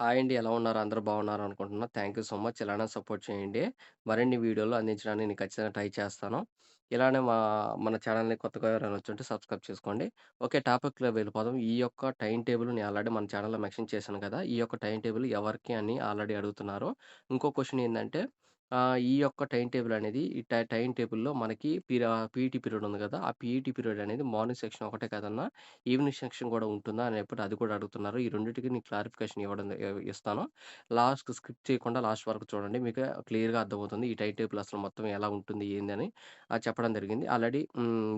Hi అండి. ఎలా ఉన్నారు? అందరూ బాగున్నారు అనుకుంటున్నా. Thank you so much. ఇలానే సపోర్ట్ చేయండి. మరిన్ని వీడియోలు అందించడానికి నేను ఖచ్చితంగా ట్రై చేస్తాను. ఇలానే మన ఛానెల్‌ని కొత్తగా ఎవరైనా వచ్చుంటే సబ్స్క్రైబ్ చేసుకోండి. ఓకే. టాపిక్‌లోకి వెళ్ళిపోదాం. ఈ యొక్క టైమ్ టేబుల్ నేను ఆల్రెడీ మన ఛానెల్‌లో మెన్షన్ చేశాను కదా! ఈ యొక్క టైమ్ టేబుల్ ఎవరికి అని ఆల్రెడీ అడుగుతున్నారు. ఇంకో క్వెషన్ ఏందంటే ఈ యొక్క టైమ్ టేబుల్ అనేది ఈ టైమ్ టేబుల్‌లో మనకి పీఈటీ పీరియడ్ ఉంది కదా! ఆ పీఈటీ పీరియడ్ అనేది మార్నింగ్ సెక్షన్ ఒకటే కాదన్నా ఈవినింగ్ సెక్షన్ గూడా ఉంటుందా అని చెప్పి అది కూడా అడుగుతున్నారు. ఈ రెండిటికి నేను క్లారిఫికేషన్ ఇస్తాను. లాస్ట్‌కి స్కిప్ చేయకుండా లాస్ట్ వరకు చూడండి. మీకు క్లియర్‌గా అర్థమవుతుంది. ఈ టైమ్ టేబుల్ అసలు మొత్తం ఎలా ఉంటుంది? ఏంది అని చెప్పడం జరిగింది. ఆల్రెడీ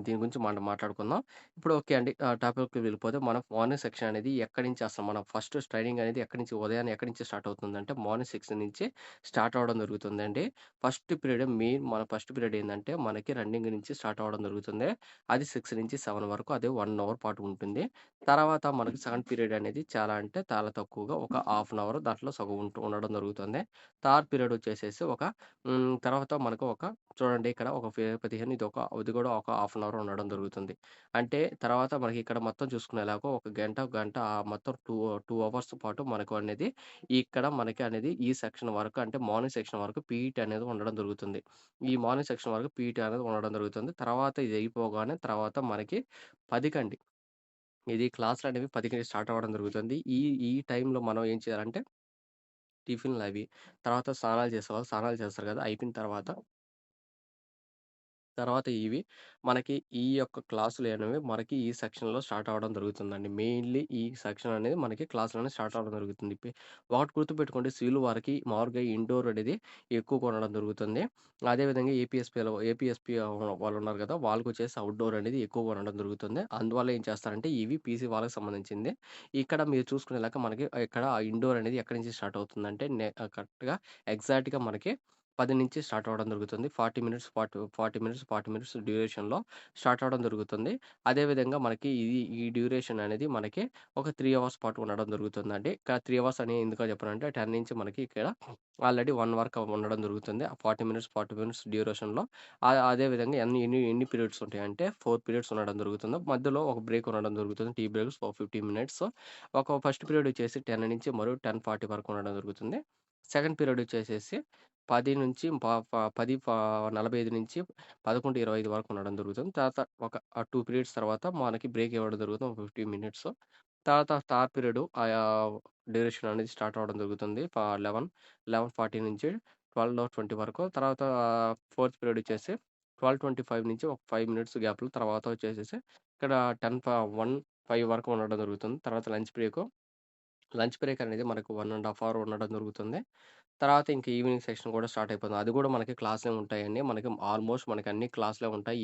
దీని గురించి మనం మాట్లాడుకుందాం. ఇప్పుడు ఓకే అండి. టాపిక్‌కి వెళ్ళిపోతే మనం మార్నింగ్ సెక్షన్ అనేది ఎక్కడి నుంచి అసలు మనం ఫస్ట్ ట్రైనింగ్ అనేది ఎక్కడి నుంచి ఉదయాన్నే ఎక్కడి నుంచి స్టార్ట్ అవుతుందంటే మార్నింగ్ సెక్షన్ నుంచి స్టార్ట్ అవ్వడం జరుగుతుందండి. ఫస్ట్ పీరియడ్ ఏందంటే మనకి రన్నింగ్ నుంచి స్టార్ట్ అవ్వడం జరుగుతుంది. అది 6-7 వరకు అదే 1 అవర్ పాటు ఉంటుంది. తర్వాత మనకి సెకండ్ పీరియడ్ అనేది చాలా అంటే చాలా తక్కువగా ఒక హాఫ్ అన్ అవర్ దాంట్లో సగం ఉండడం జరుగుతుంది. థర్డ్ పీరియడ్ వచ్చేసేసి తర్వాత మనకు చూడండి ఇక్కడ ఒక 15 ఇది కూడా ఒక హాఫ్ అన్ అవర్ ఉండడం జరుగుతుంది. అంటే తర్వాత మనకి ఇక్కడ మొత్తం చూసుకునేలాగా ఒక గంట, గంట మొత్తం 2 అవర్స్ పాటు మనకు అనేది ఇక్కడ మనకి అనేది ఈ సెక్షన్ వరకు అంటే మార్నింగ్ సెక్షన్ వరకు పీఈటీ అనేది ఉండడం జరుగుతుంది. ఈ మార్నింగ్ సెక్షన్ వరకు పీఈటీ అనేది ఉండడం జరుగుతుంది. తర్వాత ఇది అయిపోగానే తర్వాత మనకి 10 ఇది క్లాసులనేవి 10కి స్టార్ట్ అవ్వడం జరుగుతుంది. ఈ ఈ టైంలో మనం ఏం చేయాలంటే టిఫిన్‌లవి, తర్వాత స్నానాలు చేసేవాళ్ళు స్నానాలు చేస్తారు కదా! అయిపోయిన తర్వాత ఇవి మనకి ఈ యొక్క క్లాసులనేవి మనకి ఈ సెక్షన్‌లో స్టార్ట్ అవ్వడం జరుగుతుందండి. మెయిన్‌లీ ఈ సెక్షన్ అనేది మనకి క్లాసులనేవి స్టార్ట్ అవ్వడం జరుగుతుంది. ఒకటి గుర్తుపెట్టుకోండి సివిల్ వారికి మామూలుగా ఇండోర్ అనేది ఎక్కువగా ఉండడం జరుగుతుంది. అదేవిధంగా ఏపీఎస్‌పీ వాళ్ళున్నారు కదా! వాళ్ళకొచ్చేసి అవుట్‌డోర్ అనేది ఎక్కువగా ఉండడం జరుగుతుంది. అందువల్ల ఏం చేస్తారంటే ఇవి పీసీ వాళ్ళకి సంబంధించింది. ఇక్కడ మీరు చూసుకునేలాగా మనకి ఇక్కడ ఇండోర్ అనేది ఎక్కడి నుంచి స్టార్ట్ అవుతుందంటే కరెక్ట్‌గా ఎగ్జాక్ట్‌గా మనకి 10 నుంచి స్టార్ట్ అవ్వడం జరుగుతుంది. 40 మినిట్స్ డ్యూరేషన్‌లో స్టార్ట్ అవ్వడం జరుగుతుంది. అదేవిధంగా మనకి ఈ డ్యూరేషన్ అనేది మనకి ఒక 3 అవర్స్ పాటు ఉండడం జరుగుతుందండి. ఇక్కడ 3 అవర్స్ అని ఎందుకో చెప్పానంటే 10 నుంచి మనకి ఇక్కడ ఆల్రెడీ 1 వరకు ఉండడం జరుగుతుంది. ఆ 40 మినిట్స్ డ్యూరేషన్‌లో అదేవిధంగా ఎన్ని పీరియడ్స్ ఉంటాయంటే 4 పీరియడ్స్ ఉండడం జరుగుతుంది. మధ్యలో ఒక బ్రేక్ ఉండడం జరుగుతుంది. టీ బ్రేక్స్ ఒక 15 మినిట్స్. ఫస్ట్ పీరియడ్ వచ్చేసి 10 నుంచి మరియు 10:40 వరకు ఉండడం జరుగుతుంది. సెకండ్ పీరియడ్ వచ్చేసేసి 10 నుంచి ప ప 10 ప 45 నుంచి 11:25 వరకు ఉండడం జరుగుతుంది. తర్వాత ఒక 2 పీరియడ్స్ తర్వాత మనకి బ్రేక్ ఇవ్వడం జరుగుతుంది. ఒక 15 మినిట్స్. తర్వాత థర్డ్ పీరియడ్ డ్యూరేషన్ అనేది స్టార్ట్ అవ్వడం జరుగుతుంది. 11:40 నుంచి 12:20 వరకు. తర్వాత ఫోర్త్ పీరియడ్ వచ్చేసి 12:25 నుంచి ఒక 5 మినిట్స్ గ్యాప్‌లో తర్వాత వచ్చేసేసి ఇక్కడ 5 వరకు ఉండడం జరుగుతుంది. తర్వాత లంచ్ బ్రేక్ అనేది మనకు 1 ½ అవర్ ఉండడం జరుగుతుంది. తర్వాత ఇంక ఈవినింగ్ సెక్షన్ కూడా స్టార్ట్ అయిపోతుంది. అది కూడా మనకి క్లాస్‌లే ఉంటాయండి. మనకి ఆల్‌మోస్ట్ మనకి అన్ని క్లాస్‌లే ఉంటాయి.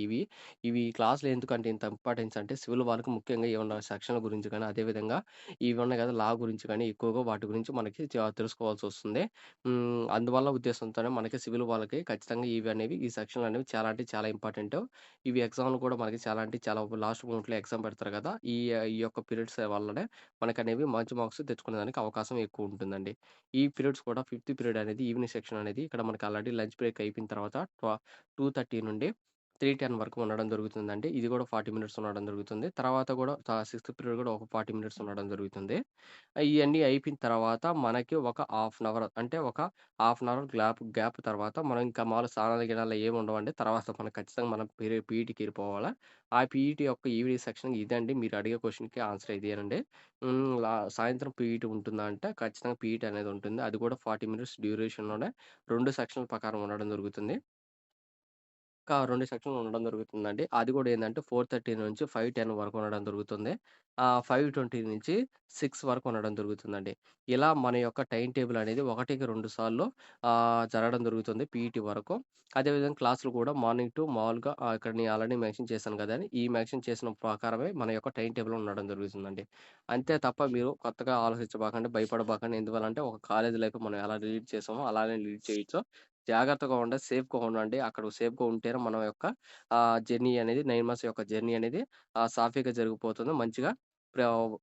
ఇవి క్లాస్‌లు ఎందుకంటే ఇంత ఇంపార్టెన్స్ అంటే సివిల్ వాళ్ళకి ముఖ్యంగా ఏమన్నా సెక్షన్‌ల గురించి గాని, అదేవిధంగా ఇవి ఉన్నాయి కదా! లా గురించి గాని ఎక్కువగా వాటి గురించి మనకి తెలుసుకోవాల్సొస్తుంది. అందువల్ల ఉద్దేశంతోనే మనకి సివిల్ వాళ్ళకి ఖచ్చితంగా ఈ సెక్షన్‌లనేవి చాలా అంటే చాలా ఇంపార్టెంటు. ఇవి ఎగ్జామ్‌లు కూడా మనకి చాలా అంటే చాలా లాస్ట్ మూమెంట్‌లో ఎగ్జామ్ పెడతారు కదా! ఈ యొక్క పీరియడ్స్ వల్లనే మనకనేవి మంచి మార్క్స్ తెచ్చుకునేదానికి అవకాశం ఎక్కువుంటుందండి. ఈ పీరియడ్స్ కూడా ఫిఫ్త్ పీరియడ్ అనేది ఈవినింగ్ సెక్షన్ అనేది ఇక్కడ మనకి ఆల్రెడీ లంచ్ బ్రేక్ అయిపోయిన తర్వాత 2:30 నుండి 3:10 వరకు ఉండడం జరుగుతుందండి. ఇది కూడా 40 మినిట్స్ ఉండడం జరుగుతుంది. తర్వాత కూడా సిక్స్త్ పీరియడ్ కూడా ఒక 40 మినిట్స్ ఉండడం జరుగుతుంది. ఇయన్నీ అయిపోయిన తర్వాత మనకి ఒక హాఫ్ అన్ అవర్ అంటే ఒక హాఫ్ అన్ అవర్ గ్యాప్ తర్వాత మనం ఇంకా మామూలుగా స్నానాలు గినాలు ఏమి ఉండవండి. తర్వాత మనం ఖచ్చితంగా మనం పీఈటీకి ఎళ్ళిపోవాలా. ఆ పీఈటీ యొక్క ఈవినింగ్ సెక్షన్ ఇదండి. మీరు అడిగే క్వెషన్‌కి ఆన్సర్ ఇదేనండి. సాయంత్రం పీఈటీ ఉంటుందా అంటే ఖచ్చితంగా పీఈటీ అనేది ఉంటుంది. అది కూడా 40 మినిట్స్ డ్యూరేషన్‌లోనే 2 సెక్షన్‌ల ప్రకారం ఉండడం జరుగుతుంది. 2 సెక్షన్‌లు ఉండడం జరుగుతుందండి. అది కూడా ఏందంటే 4:30 నుంచి 5:10 వరకు ఉండడం జరుగుతుంది. 5:20 నుంచి 6 వరకు ఉండడం జరుగుతుందండి. ఇలా మన యొక్క టైమ్ టేబుల్ అనేది 1కి 2 సార్లు జరగడం జరుగుతుంది పీఈటీ వరకు. అదేవిధంగా క్లాసులు కూడా మార్నింగ్ టు మామూలుగా ఇక్కడ నేను ఆల్రెడీ మెన్షన్ చేశాను కదండీ! ఈ మెన్షన్ చేసిన ప్రకారమే మన యొక్క టైమ్ టేబుల్ ఉండడం జరుగుతుందండి. అంతే తప్ప మీరు కొత్తగా ఆలోచించబాకండి, భయపడబాకండి. ఎందువల్లంటే ఒక కాలేజ్ లైఫ్ మనం ఎలా లీడ్ చేసామో అలానే లీడ్ చేయొచ్చు. జాగ్రత్తగా ఉండండి. సేఫ్‌గా ఉండండి. అక్కడ సేఫ్‌గా ఉంటేనే మన యొక్క జర్నీ అనేది 9 మంత్స్ యొక్క జర్నీ అనేది సాఫీగా జరిగిపోతుంది. మంచిగా ప్ర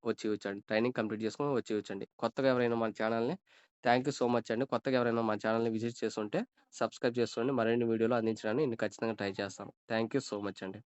వచ్చేయొచ్చండి. ట్రైనింగ్ కంప్లీట్ చేసుకొని వచ్చేయొచ్చండి. కొత్తగా ఎవరైనా మన ఛానెల్‌ని థాంక్ యూ సో మచ్ అండి. కొత్తగా ఎవరైనా మన ఛానెల్‌ని విజిట్ చేసుంటే సబ్స్క్రైబ్ చేసుకోండి. మరిన్ని వీడియోలు అందించడానికి నేను ఖచ్చితంగా ట్రై చేస్తాను. థాంక్ యూ సో మచ్ అండి.